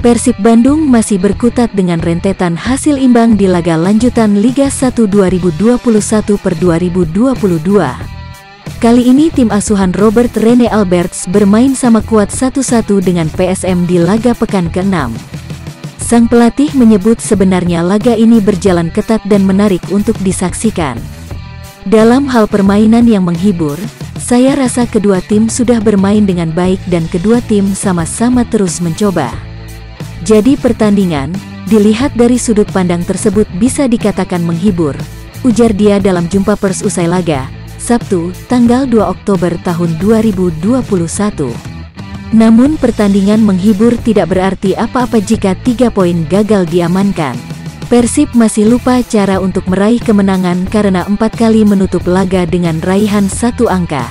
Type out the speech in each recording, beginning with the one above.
Persib Bandung masih berkutat dengan rentetan hasil imbang di laga lanjutan Liga 1 2021/2022. Kali ini tim asuhan Robert Rene Alberts bermain sama kuat 1-1 dengan PSM di laga pekan ke-6. Sang pelatih menyebut sebenarnya laga ini berjalan ketat dan menarik untuk disaksikan. Dalam hal permainan yang menghibur, saya rasa kedua tim sudah bermain dengan baik dan kedua tim sama-sama terus mencoba. Jadi pertandingan, dilihat dari sudut pandang tersebut bisa dikatakan menghibur, ujar dia dalam jumpa pers usai laga, Sabtu, tanggal 2 Oktober tahun 2021. Namun pertandingan menghibur tidak berarti apa-apa jika 3 poin gagal diamankan. Persib masih lupa cara untuk meraih kemenangan karena 4 kali menutup laga dengan raihan 1 angka.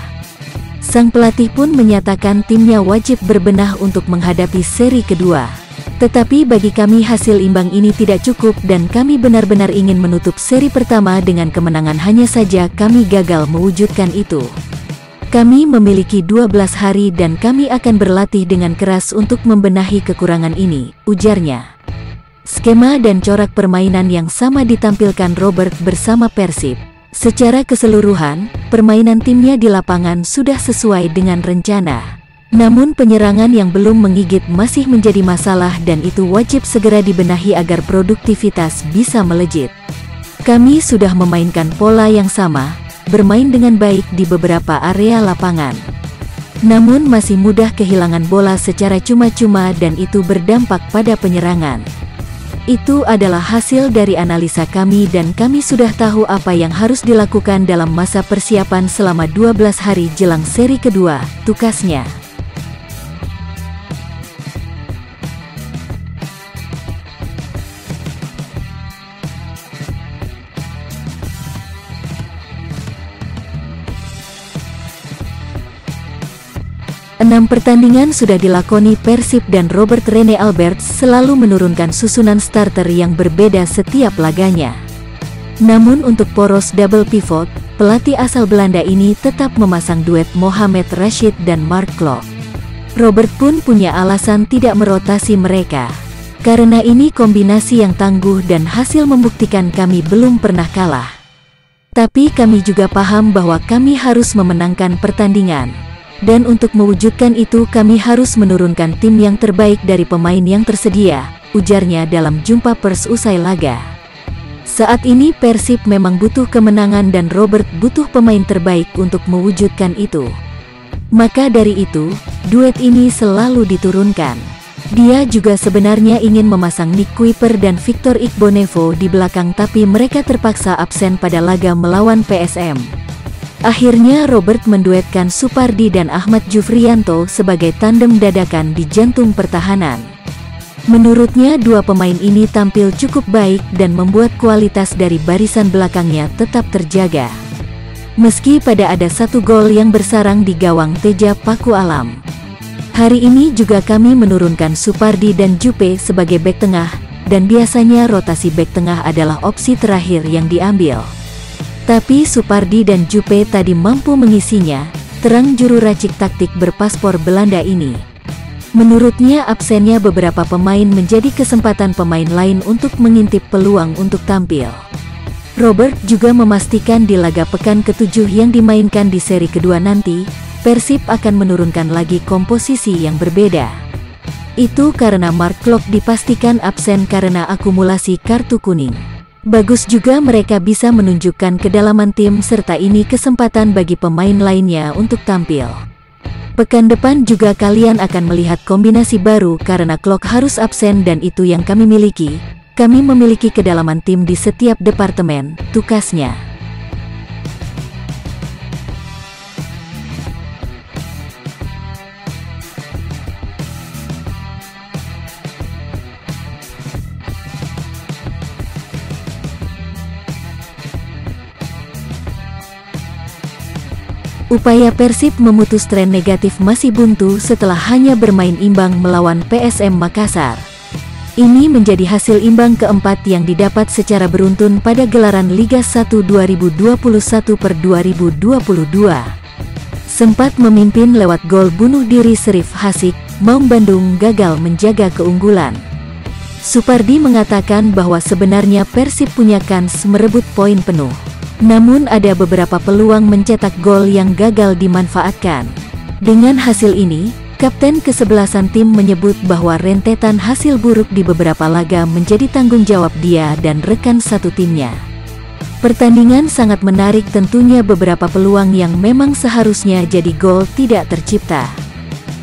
Sang pelatih pun menyatakan timnya wajib berbenah untuk menghadapi seri kedua. Tetapi bagi kami hasil imbang ini tidak cukup dan kami benar-benar ingin menutup seri pertama dengan kemenangan, hanya saja kami gagal mewujudkan itu. Kami memiliki 12 hari dan kami akan berlatih dengan keras untuk membenahi kekurangan ini, ujarnya. Skema dan corak permainan yang sama ditampilkan Robert bersama Persib. Secara keseluruhan, permainan timnya di lapangan sudah sesuai dengan rencana. Namun penyerangan yang belum menggigit masih menjadi masalah dan itu wajib segera dibenahi agar produktivitas bisa melejit. Kami sudah memainkan pola yang sama, bermain dengan baik di beberapa area lapangan. Namun masih mudah kehilangan bola secara cuma-cuma dan itu berdampak pada penyerangan. Itu adalah hasil dari analisa kami dan kami sudah tahu apa yang harus dilakukan dalam masa persiapan selama 12 hari jelang seri kedua, tukasnya. Enam pertandingan sudah dilakoni Persib dan Robert Rene Alberts selalu menurunkan susunan starter yang berbeda setiap laganya. Namun untuk poros double pivot, pelatih asal Belanda ini tetap memasang duet Mohamed Rashid dan Mark Klok. Robert pun punya alasan tidak merotasi mereka. Karena ini kombinasi yang tangguh dan hasil membuktikan kami belum pernah kalah. Tapi kami juga paham bahwa kami harus memenangkan pertandingan. Dan untuk mewujudkan itu kami harus menurunkan tim yang terbaik dari pemain yang tersedia, ujarnya dalam jumpa pers usai laga. Saat ini Persib memang butuh kemenangan dan Robert butuh pemain terbaik untuk mewujudkan itu. Maka dari itu, duet ini selalu diturunkan. Dia juga sebenarnya ingin memasang Nick Kuiper dan Victor Igbonevo di belakang tapi mereka terpaksa absen pada laga melawan PSM. Akhirnya Robert menduetkan Supardi dan Ahmad Jufrianto sebagai tandem dadakan di jantung pertahanan. Menurutnya dua pemain ini tampil cukup baik dan membuat kualitas dari barisan belakangnya tetap terjaga. Meski pada ada 1 gol yang bersarang di gawang Teja Paku Alam. Hari ini juga kami menurunkan Supardi dan Jupe sebagai bek tengah, dan biasanya rotasi bek tengah adalah opsi terakhir yang diambil. Tapi Supardi dan Jupe tadi mampu mengisinya, terang juru racik taktik berpaspor Belanda ini. Menurutnya absennya beberapa pemain menjadi kesempatan pemain lain untuk mengintip peluang untuk tampil. Robert juga memastikan di laga pekan ke-7 yang dimainkan di seri kedua nanti, Persib akan menurunkan lagi komposisi yang berbeda. Itu karena Mark Klok dipastikan absen karena akumulasi kartu kuning. Bagus juga mereka bisa menunjukkan kedalaman tim serta ini kesempatan bagi pemain lainnya untuk tampil. Pekan depan juga kalian akan melihat kombinasi baru karena Klok harus absen dan itu yang kami miliki. Kami memiliki kedalaman tim di setiap departemen, tukasnya. Upaya Persib memutus tren negatif masih buntu setelah hanya bermain imbang melawan PSM Makassar. Ini menjadi hasil imbang keempat yang didapat secara beruntun pada gelaran Liga 1 2021/2022. Sempat memimpin lewat gol bunuh diri Serif Hasik, Maung Bandung gagal menjaga keunggulan. Supardi mengatakan bahwa sebenarnya Persib punya kans merebut poin penuh. Namun ada beberapa peluang mencetak gol yang gagal dimanfaatkan. Dengan hasil ini, Kapten kesebelasan tim menyebut bahwa rentetan hasil buruk di beberapa laga menjadi tanggung jawab dia dan rekan satu timnya. Pertandingan sangat menarik, tentunya beberapa peluang yang memang seharusnya jadi gol tidak tercipta.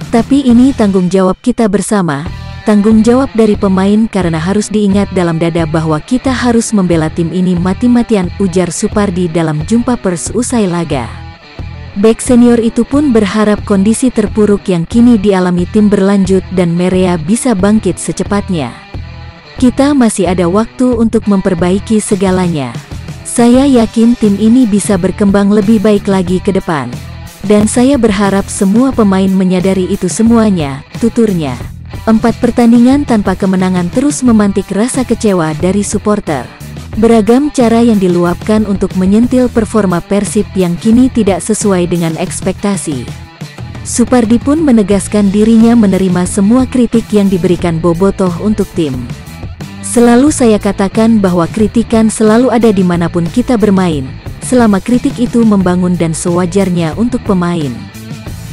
Tapi ini tanggung jawab kita bersama, tanggung jawab dari pemain karena harus diingat dalam dada bahwa kita harus membela tim ini mati-matian, ujar Supardi dalam jumpa pers usai laga. Bek senior itu pun berharap kondisi terpuruk yang kini dialami tim berlanjut dan Merea bisa bangkit secepatnya. Kita masih ada waktu untuk memperbaiki segalanya. Saya yakin tim ini bisa berkembang lebih baik lagi ke depan. Dan saya berharap semua pemain menyadari itu semuanya, tuturnya. 4 pertandingan tanpa kemenangan terus memantik rasa kecewa dari supporter. Beragam cara yang diluapkan untuk menyentil performa Persib yang kini tidak sesuai dengan ekspektasi. Supardi pun menegaskan dirinya menerima semua kritik yang diberikan Bobotoh untuk tim. Selalu saya katakan bahwa kritikan selalu ada dimanapun kita bermain, selama kritik itu membangun dan sewajarnya untuk pemain.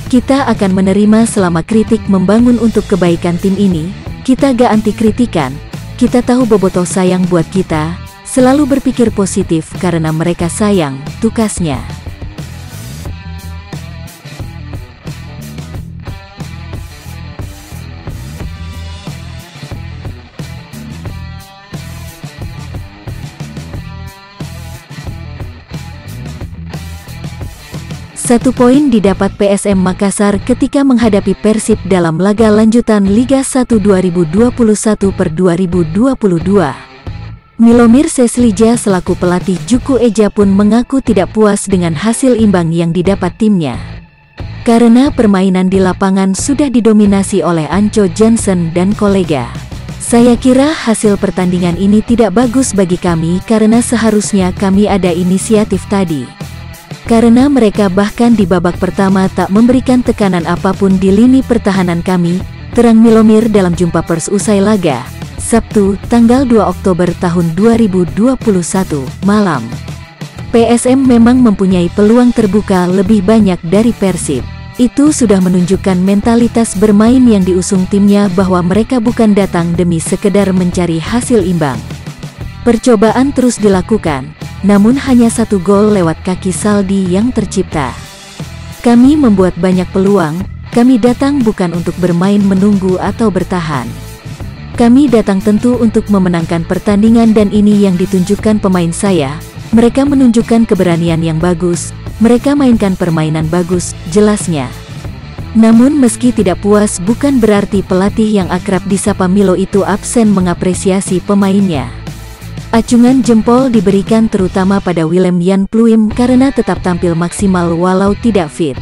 Kita akan menerima selama kritik membangun untuk kebaikan tim ini, kita gak anti kritikan, kita tahu Bobotoh sayang buat kita, selalu berpikir positif karena mereka sayang, tukasnya. Satu poin didapat PSM Makassar ketika menghadapi Persib dalam laga lanjutan Liga 1 2021/2022. Milomir Seslija selaku pelatih Juku Eja pun mengaku tidak puas dengan hasil imbang yang didapat timnya. Karena permainan di lapangan sudah didominasi oleh Anco Jansen dan kolega. Saya kira hasil pertandingan ini tidak bagus bagi kami karena seharusnya kami ada inisiatif tadi. Karena mereka bahkan di babak pertama tak memberikan tekanan apapun di lini pertahanan kami, terang Milomir dalam jumpa pers usai laga, Sabtu, tanggal 2 Oktober tahun 2021, malam. PSM memang mempunyai peluang terbuka lebih banyak dari Persib. Itu sudah menunjukkan mentalitas bermain yang diusung timnya bahwa mereka bukan datang demi sekedar mencari hasil imbang. Percobaan terus dilakukan. Namun hanya 1 gol lewat kaki Saldi yang tercipta. Kami membuat banyak peluang, kami datang bukan untuk bermain menunggu atau bertahan. Kami datang tentu untuk memenangkan pertandingan dan ini yang ditunjukkan pemain saya, mereka menunjukkan keberanian yang bagus, mereka mainkan permainan bagus, jelasnya. Namun meski tidak puas bukan berarti pelatih yang akrab disapa Milo itu absen mengapresiasi pemainnya. Acungan jempol diberikan terutama pada Willem Jan Pluim karena tetap tampil maksimal walau tidak fit.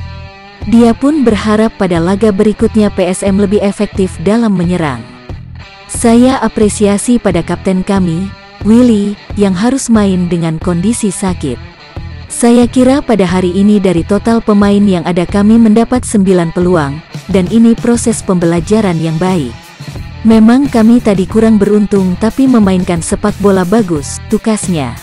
Dia pun berharap pada laga berikutnya PSM lebih efektif dalam menyerang. Saya apresiasi pada kapten kami, Willy, yang harus main dengan kondisi sakit. Saya kira pada hari ini dari total pemain yang ada kami mendapat 9 peluang, dan ini proses pembelajaran yang baik. Memang kami tadi kurang beruntung tapi memainkan sepak bola bagus, tukasnya.